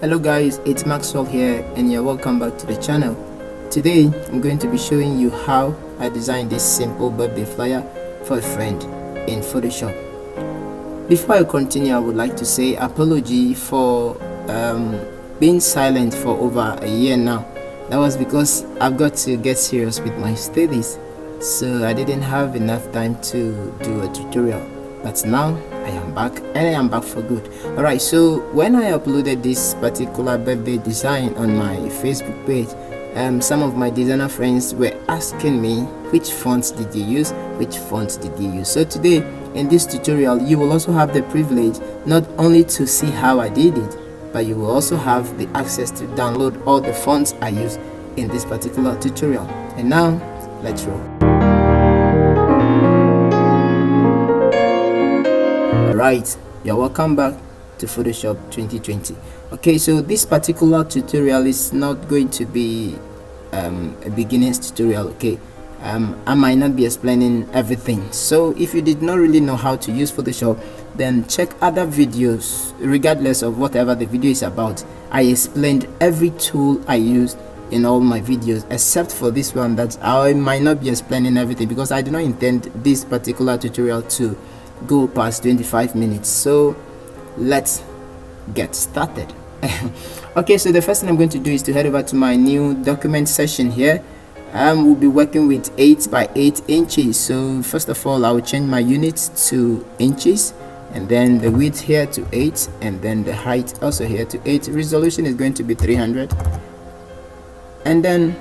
Hello guys, it's Maxwell here and you're welcome back to the channel. Today I'm going to be showing you how I designed this simple birthday flyer for a friend in Photoshop. Before I continue, I would like to say apology for being silent for over a year now. That was because I've got to get serious with my studies, so I didn't have enough time to do a tutorial. But now I am back, and I am back for good. Alright, so when I uploaded this particular birthday design on my Facebook page, some of my designer friends were asking me, which fonts did you use, which fonts did you use? So today in this tutorial you will also have the privilege not only to see how I did it, but you will also have the access to download all the fonts I use in this particular tutorial. And now let's roll. Alright, you're welcome back to Photoshop 2020. Okay, so this particular tutorial is not going to be a beginner's tutorial. Okay, I might not be explaining everything, so if you did not really know how to use Photoshop, then check other videos. Regardless of whatever the video is about, I explained every tool I use in all my videos, except for this one that I might not be explaining everything because I do not intend this particular tutorial to go past 25 minutes. So let's get started. Okay, so the first thing I'm going to do is to head over to my new document session here. We'll be working with 8 by 8 inches. So first of all, I will change my units to inches, and then the width here to 8, and then the height also here to 8. Resolution is going to be 300, and then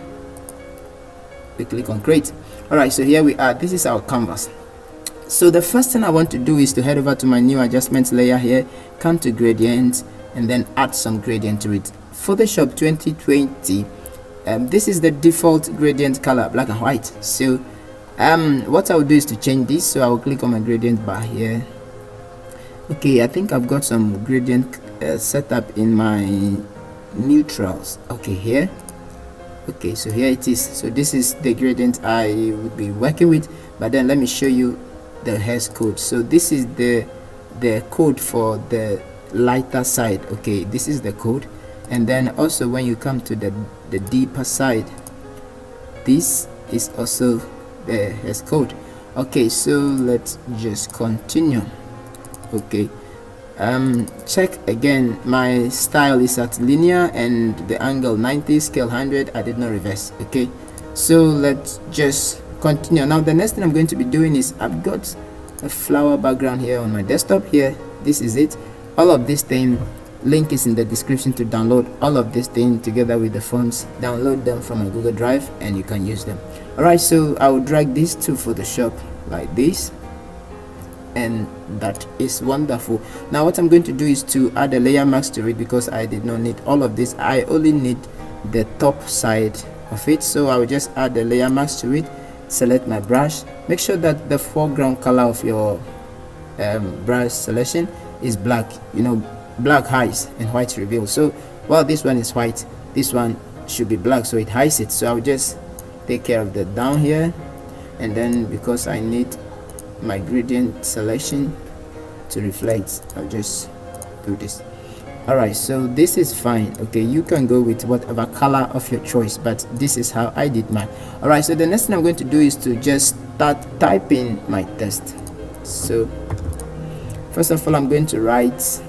we click on create. All right, so here we are. This is our canvas. So the first thing I want to do is to head over to my new adjustment layer here, come to gradient, and then add some gradient to it. Photoshop 2020, this is the default gradient color, black and white. So what I will do is to change this. So I will click on my gradient bar here. Okay, I think I've got some gradient set up in my neutrals. Okay, here. Okay, so here it is. So this is the gradient I would be working with, but then let me show you the hex code. So this is the code for the lighter side. Okay, this is the code, and then also when you come to the deeper side, this is also the hex code. Okay, so let's just continue. Okay, check again, my style is at linear and the angle 90, scale 100. I did not reverse. Okay, so let's just continue. Now the next thing I'm going to be doing is I've got a flower background here on my desktop here. This is it. All of this thing, link is in the description to download all of this thing together with the fonts. Download them from my Google Drive and you can use them. Alright, so I will drag this to Photoshop like this, and that is wonderful. Now what I'm going to do is to add a layer mask to it because I did not need all of this. I only need the top side of it, so I will just add the layer mask to it. Select my brush, make sure that the foreground color of your brush selection is black. You know, black hides and white reveals. So while this one is white, this one should be black, so it hides it. So I'll just take care of the down here, and then because I need my gradient selection to reflect, I'll just do this. Alright, so this is fine. Okay, you can go with whatever color of your choice, but this is how I did mine. Alright, so the next thing I'm going to do is to just start typing my text. So first of all, I'm going to write,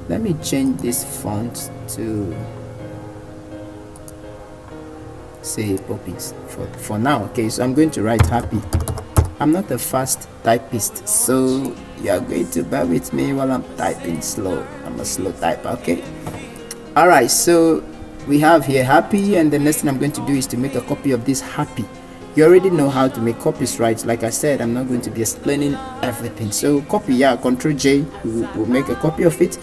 let me change this font to say Poppins for now. Okay, so I'm going to write happy. I'm not a fast typist, so you are going to bear with me while I'm typing slow. I'm a slow typer. Okay, all right, so we have here happy, and the next thing I'm going to do is to make a copy of this happy. You already know how to make copies, right? Like I said, I'm not going to be explaining everything. So copy, yeah, Control J will make a copy of it,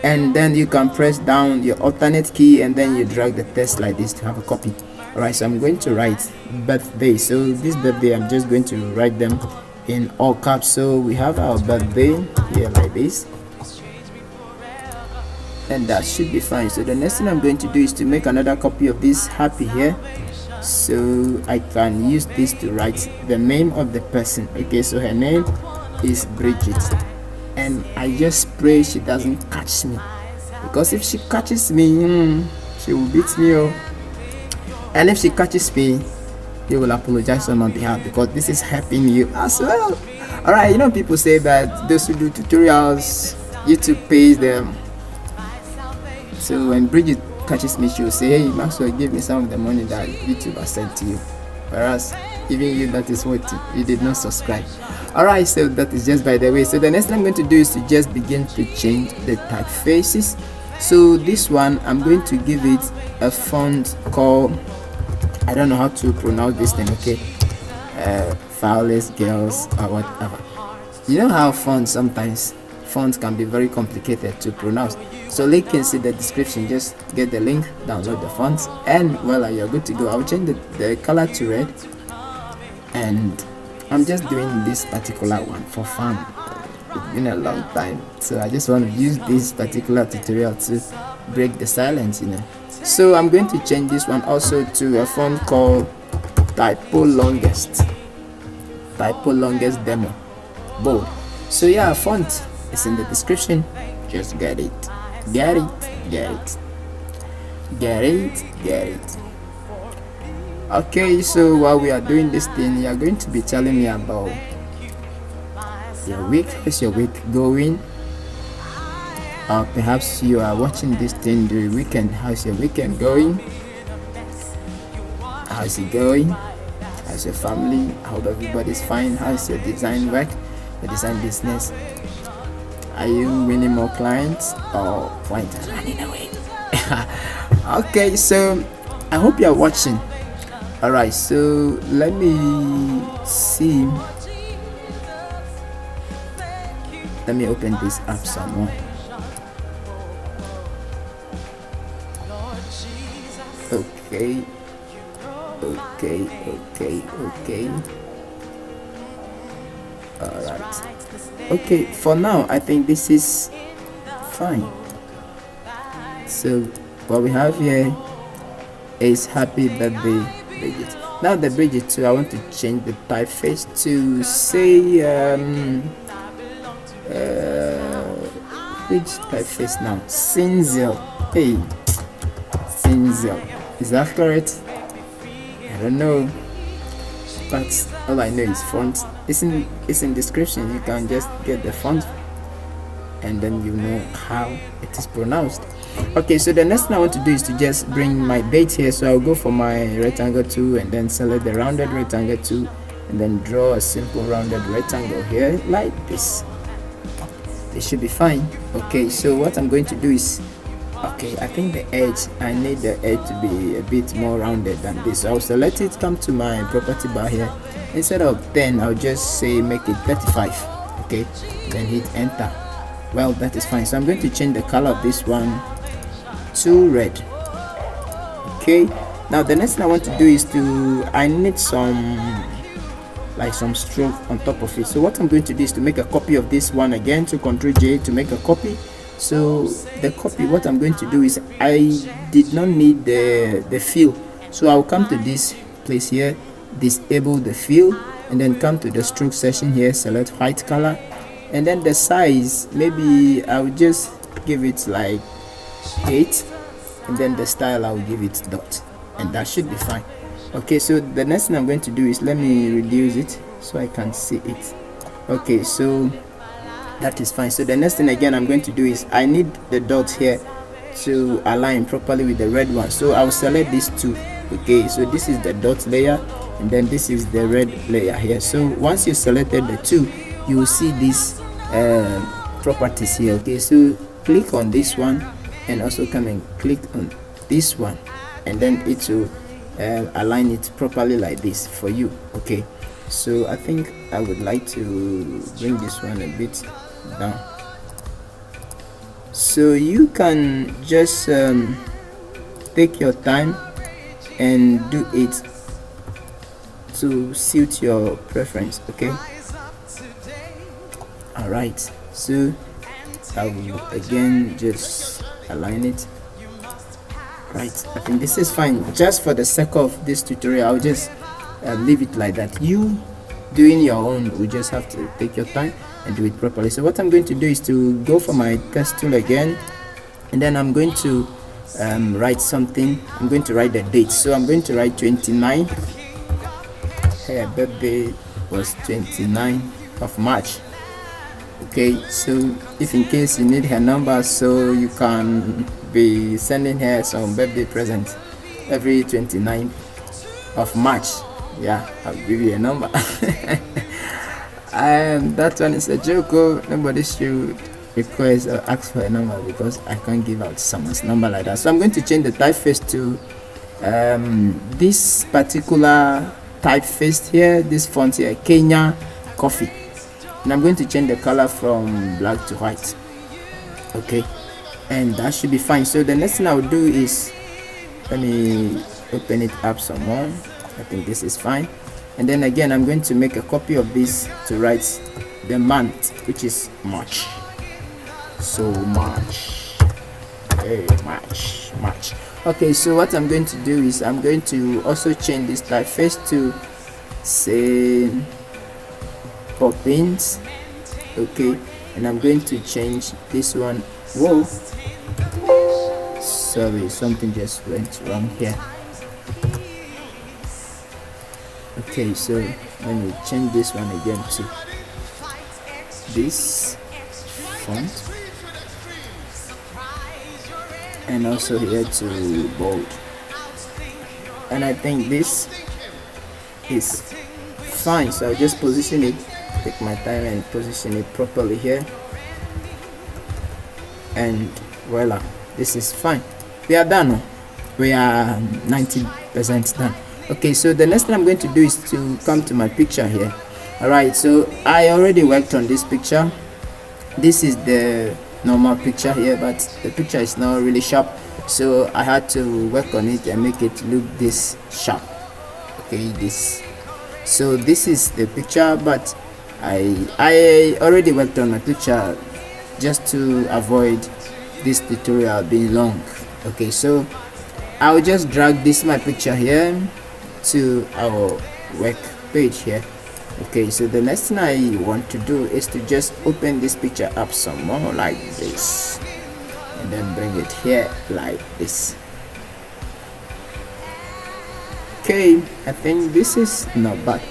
and then you can press down your alternate key and then you drag the text like this to have a copy. Alright, so I'm going to write birthday. So this birthday, I'm just going to write them in all caps. So we have our birthday here like this, and that should be fine. So the next thing I'm going to do is to make another copy of this happy here, so I can use this to write the name of the person. Okay, so her name is Bridget, and I just pray she doesn't catch me, because if she catches me, she will beat me. Oh. And if she catches me, you will apologize on my behalf, because this is helping you as well. Alright, you know, people say that those who do tutorials, YouTube pays them. So when Bridget catches me, she will say, hey Maxwell, give me some of the money that YouTube has sent to you, whereas even you, that is what you did not subscribe. Alright, so that is just by the way. So the next thing I'm going to do is to just begin to change the typefaces. So this one, I'm going to give it a font called, I don't know how to pronounce this thing, okay, Flawless Girls or whatever. You know how fonts can be very complicated to pronounce. So link is in the description. Just get the link, download the fonts, and voila, you're good to go. I'll change the color to red, and I'm just doing this particular one for fun. It's been a long time, so I just want to use this particular tutorial to break the silence, you know. So I'm going to change this one also to a font called Typo Longest Demo Bold. So yeah, font is in the description. Just get it. Okay, so while we are doing this thing, you are going to be telling me about your week. How's your week going? Or perhaps you are watching this thing during weekend. How's your weekend going? How's it going? How's your family? I hope everybody's fine. How's your design work, your design business? Are you winning more clients, or clients are running away? Okay, so I hope you are watching. Alright, so let me see. Let me open this app some more. Okay. Alright. Okay, for now I think this is fine. So what we have here is happy birthday Bridget. Now the Bridget too, I want to change the typeface to say which typeface now? Cinzel. Hey, Cinzel. Is that correct? I don't know, but all I know is font. It's in description. You can just get the font, and then you know how it is pronounced. Okay, so the next thing I want to do is to just bring my date here. So I'll go for my rectangle tool and then select the rounded rectangle tool, and then draw a simple rounded rectangle here like this. It should be fine. Okay, so what I'm going to do is, okay, I think the edge, I need the edge to be a bit more rounded than this. So I'll select it, come to my property bar here. Instead of 10, I'll just say make it 35. Okay, then hit enter. Well, that is fine. So I'm going to change the color of this one to red. Okay, now the next thing I want to do is I need some stroke on top of it. So what I'm going to do is to make a copy of this one again, to Ctrl J to make a copy. So the copy, what I'm going to do is, I did not need the fill, so I'll come to this place here, disable the fill, and then come to the stroke section here, select white color, and then the size, maybe I'll just give it like 8, and then the style I'll give it dot, and that should be fine. Okay, so the next thing I'm going to do is, let me reduce it so I can see it. Okay, so that is fine. So the next thing again I'm going to do is, I need the dots here to align properly with the red one, so I'll select these two. Okay, so this is the dot layer, and then this is the red layer here. So once you selected the two, you will see these properties here. Okay, so click on this one, and also come and click on this one, and then it will align it properly like this for you. Okay, so I think I would like to bring this one a bit down, so you can just take your time and do it to suit your preference. Okay, all right, so I will again just align it. Right, I think this is fine. Just for the sake of this tutorial, I'll just leave it like that. You doing your own, we just have to take your time and do it properly. So what I'm going to do is to go for my text tool again, and then I'm going to write something. I'm going to write the date, so I'm going to write 29. Her birthday was 29th of March. Okay, so if in case you need her number, so you can be sending her some birthday present every 29th of March. Yeah, I'll give you a number. That one is a joke. Oh, nobody should request or ask for a number because I can't give out someone's number like that. So I'm going to change the typeface to this particular typeface here, this font here, Kenya Coffee, and I'm going to change the color from black to white. Okay, and that should be fine. So the next thing I will do is, let me open it up some more. I think this is fine, and then again I'm going to make a copy of this to write the month, which is March. So March, hey, March. Okay, so what I'm going to do is I'm going to also change this typeface to say Poppins. Okay, and I'm going to change this one. Whoa, sorry, something just went wrong here. Okay, so let me change this one again to this font, and also here to bold, and I think this is fine. So I'll just position it, take my time and position it properly here, and voila, this is fine. We are done. We are 90% done. Okay, so the next thing I'm going to do is to come to my picture here. Alright, so I already worked on this picture. This is the normal picture here, but the picture is not really sharp, so I had to work on it and make it look this sharp. Okay, this, so this is the picture, but I already worked on my picture just to avoid this tutorial being long. Okay, so I'll just drag this my picture here to our work page here. Okay, so the next thing I want to do is to just open this picture up some more like this, and then bring it here like this. Okay, I think this is not bad.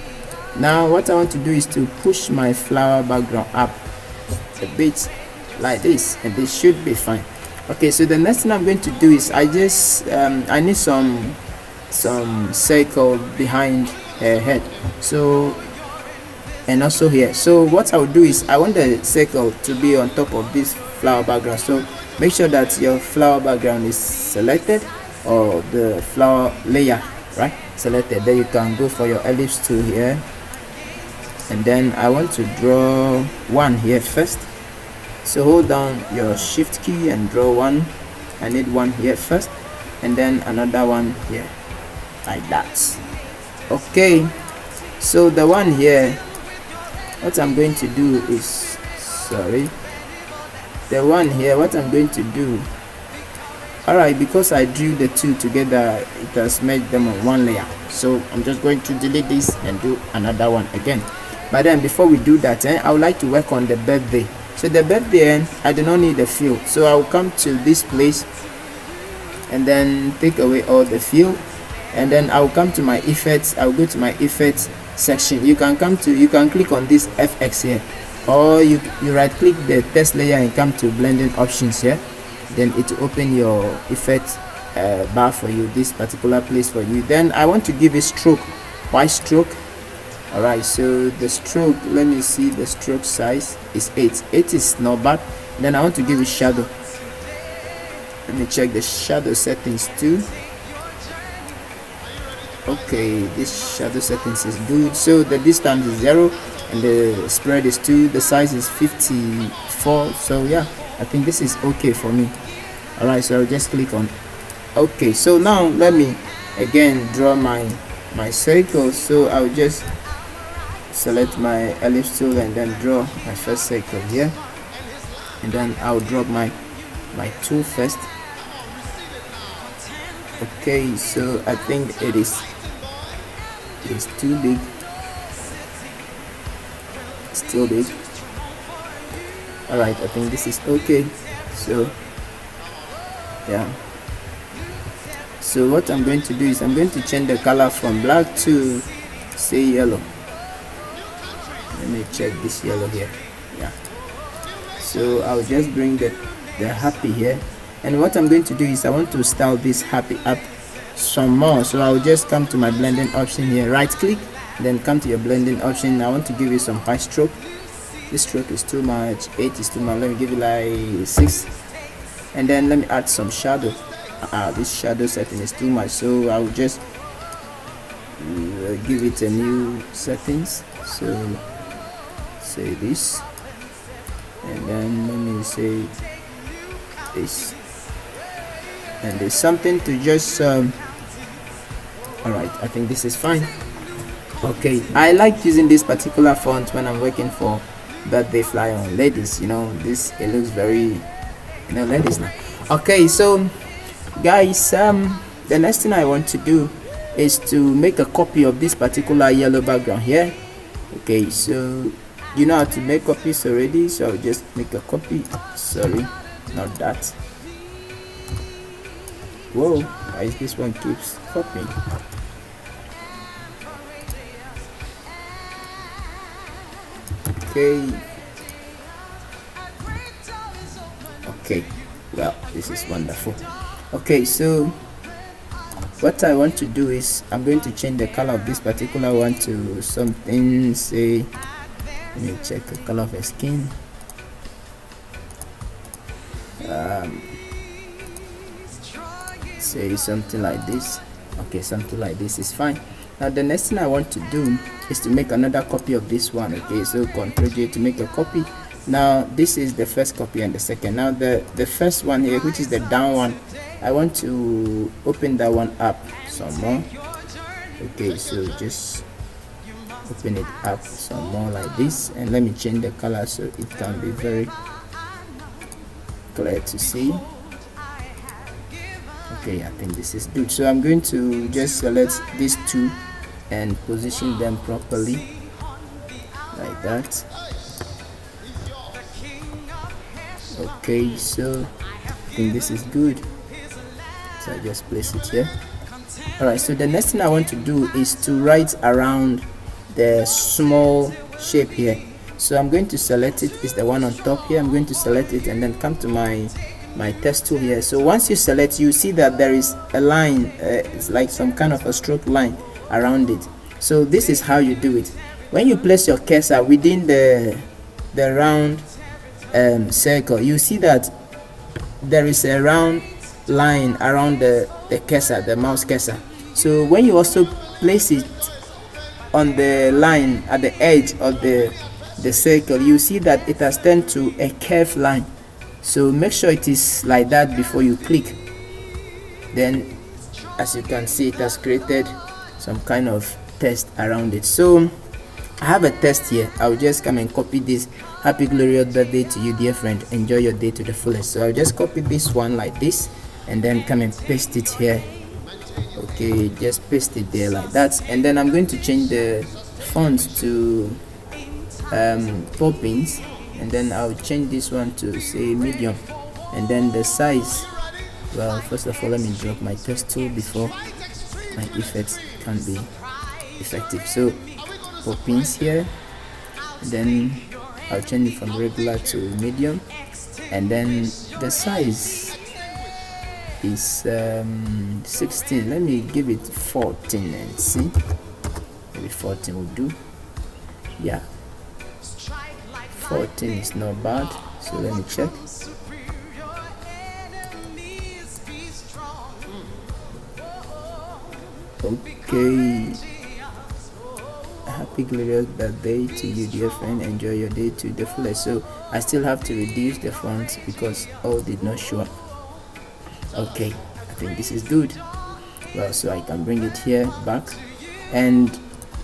Now what I want to do is to push my flower background up a bit like this, and this should be fine. Okay, so the next thing I'm going to do is I just I need some circle behind her head, so, and also here. So what I will do is I want the circle to be on top of this flower background, so make sure that your flower background is selected, or the flower layer, right, selected. Then you can go for your ellipse tool here, and then I want to draw one here first. So hold down your shift key and draw one. I need one here first, and then another one here like that. Okay, so the one here, what I'm going to do is, sorry, the one here, what I'm going to do, alright, because I drew the two together, it has made them on one layer, so I'm just going to delete this and do another one again. But then before we do that, I would like to work on the birthday. So the birthday, I do not need the fill, so I will come to this place and then take away all the fill, and then I will come to my effects. I will go to my effects section. You can click on this FX here, or you right click the text layer and come to blending options here, then it will open your effect bar for you, this particular place for you. Then I want to give a stroke, white stroke. Alright, so the stroke, let me see, the stroke size is 8. 8 is not bad. Then I want to give it shadow. Let me check the shadow settings too. Okay, this shadow settings is good. So the distance is 0 and the spread is 2. The size is 54. So yeah, I think this is okay for me. Alright, so I'll just click on okay. So now let me again draw my circle. So I'll just select my ellipse tool and then draw my first circle here, and then I'll drop my tool first. Okay, so I think it's too big, still big. Alright, I think this is okay. So Yeah, so what I'm going to do is I'm going to change the color from black to say yellow. Let me check this yellow here. Yeah, so I'll just bring the happy here, and what I'm going to do is I want to style this happy up some more. So I'll just come to my blending option here, right click, then come to your blending option. I want to give you some high stroke. This stroke is too much, 8 is too much. Let me give it like 6, and then let me add some shadow. This shadow setting is too much, so I'll just give it a new settings. So say this, and then let me say this, and there's something to just all right, I think this is fine. Okay, I like using this particular font when I'm working for birthday flyer on ladies. You know, this, it looks very, you know, ladies now. Okay, so guys, the next thing I want to do is to make a copy of this particular yellow background here. Okay, so you know how to make copies already, so I'll just make a copy. Sorry, not that. Whoa, why is this one keeps copying? Okay, well, this is wonderful. Okay, so what I want to do is I'm going to change the color of this particular one to something, say, let me check the color of the skin. Say something like this. Okay, something like this is fine. Now the next thing I want to do is to make another copy of this one. Okay, so Ctrl J to make a copy. Now this is the first copy and the second. Now the first one here, which is the down one, I want to open that one up some more. Okay, so just open it up some more like this, and let me change the color so it can be very clear to see. Okay, I think this is good. So I'm going to just select these two and position them properly like that. Okay, so I think this is good, so I just place it here. Alright, so the next thing I want to do is to write around the small shape here. So I'm going to select it, it's the one on top here. I'm going to select it and then come to my text tool here. So once you select, you see that there is a line, it's like some kind of a stroke line around it. So this is how you do it. When you place your cursor within the round circle, you see that there is a round line around the cursor, the mouse cursor. So when you also place it on the line at the edge of the circle, you see that it has turned to a curved line. So make sure it is like that before you click. Then as you can see, it has created some kind of text around it. So I have a text here. I'll just come and copy this. Happy glorious birthday to you, dear friend, enjoy your day to the fullest. So I'll just copy this one like this and then come and paste it here. Okay, just paste it there like that, and then I'm going to change the font to Poppins, and then I'll change this one to say medium, and then the size, well, first of all let me drop my text tool before my effects can be effective. So Poppins here, then I'll change it from regular to medium, and then the size is 16. Let me give it 14 and see, maybe 14 will do. Yeah, 14 is not bad, so let me check. Okay, happy glorious birthday to you, dear friend, enjoy your day to the fullest. So I still have to reduce the font because all did not show up. Okay, I think this is good. Well, so I can bring it here back, and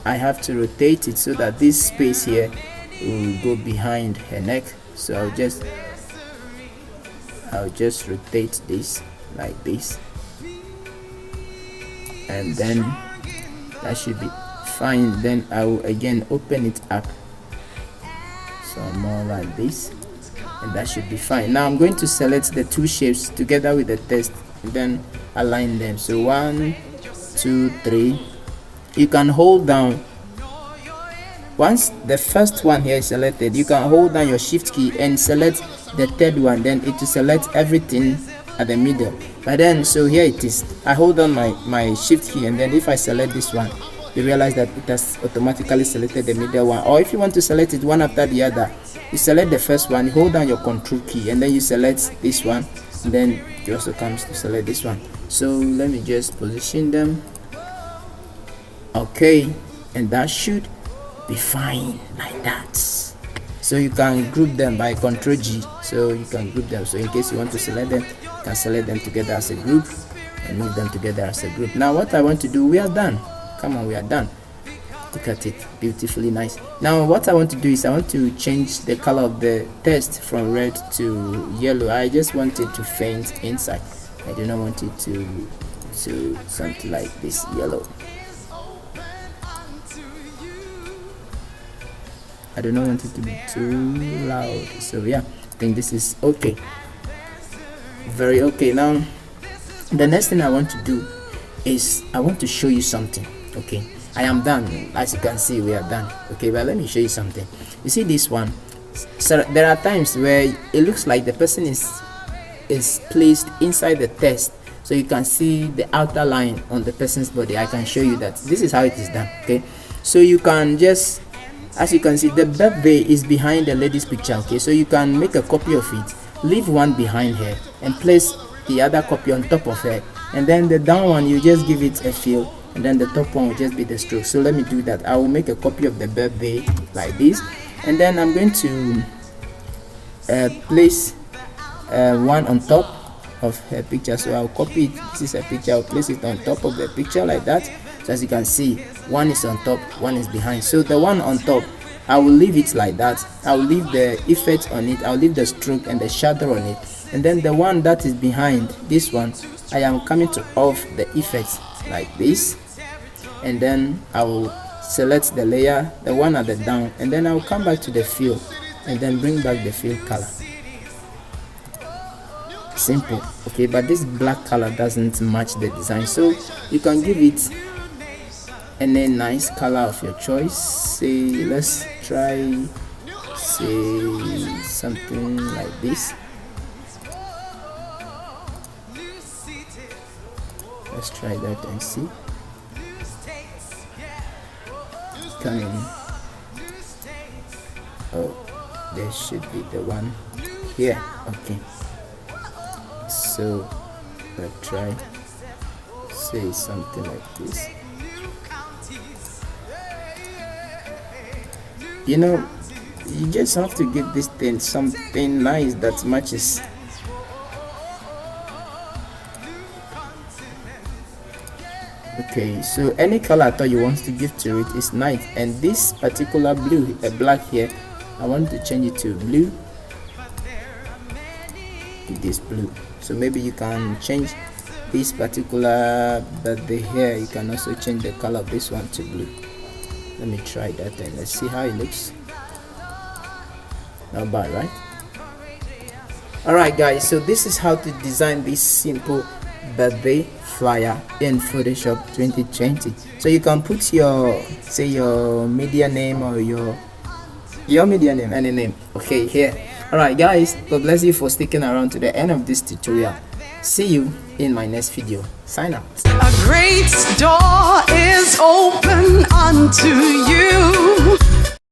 I have to rotate it so that this space here will go behind her neck. So I'll just rotate this like this, and then that should be fine. Then I will again open it up some more like this. and that should be fine. Now I'm going to select the two shapes together with the text and then align them. So 1 2 3. You can hold down, once the first one here is selected, you can hold down your shift key and select the third one, then it will select everything at the middle. But then, so here it is, I hold on my shift key, and then if I select this one, you realize that it has automatically selected the middle one. Or if you want to select it one after the other, you select the first one, you hold down your control key, and then you select this one, and then it also comes to select this one. So let me just position them. Okay, and that should be fine like that. So you can group them by Ctrl G, so you can group them. So in case you want to select them, you can select them together as a group and move them together as a group. Now what I want to do, we are done. Come on, we are done. Look at it, beautifully nice. Now what I want to do is I want to change the color of the text from red to yellow. I just want it to faint inside. I do not want it to something like this yellow. I do not want it to be too loud. So yeah, I think this is okay, very okay. Now the next thing I want to do is I want to show you something. Okay, I am done. As you can see, we are done. Okay, but let me show you something. You see this one, so there are times where it looks like the person is placed inside the text, so you can see the outer line on the person's body. I can show you that this is how it is done. Okay, so you can just, as you can see, the birthday is behind the lady's picture. Okay, so you can make a copy of it, leave one behind her, and place the other copy on top of her, and then the down one you just give it a fill, and then the top one will just be the stroke. So let me do that. I will make a copy of the birthday like this, and then I'm going to place one on top of her picture. So I'll copy it. This is a picture, I'll place it on top of the picture like that. So as you can see, one is on top, one is behind. So the one on top, I will leave it like that. I will leave the effect on it, I'll leave the stroke and the shadow on it, and then the one that is behind, this one, I am coming to off the effects like this, and then I will select the layer, the one at the down, and then I will come back to the fill and then bring back the fill color. Simple. Okay, but this black color doesn't match the design, so you can give it any nice color of your choice. Say, let's try, say something like this. Let's try that and see. Come in. Oh, there should be the one here. Okay, so let's try, say something like this. You know, you just have to give this thing something nice that matches. Okay, so any color I thought you want to give to it is nice, and this particular blue, a black here, I want to change it to blue. This blue, so maybe you can change this particular birthday here, you can also change the color of this one to blue. Let me try that and let's see how it looks. Not bad, right? Alright guys, so this is how to design this simple birthday flyer in Photoshop 2020. So you can put your, say, your media name or your media name, any name, okay, here. Alright guys, God bless you for sticking around to the end of this tutorial. See you in my next video. Sign out. A great door is open unto you.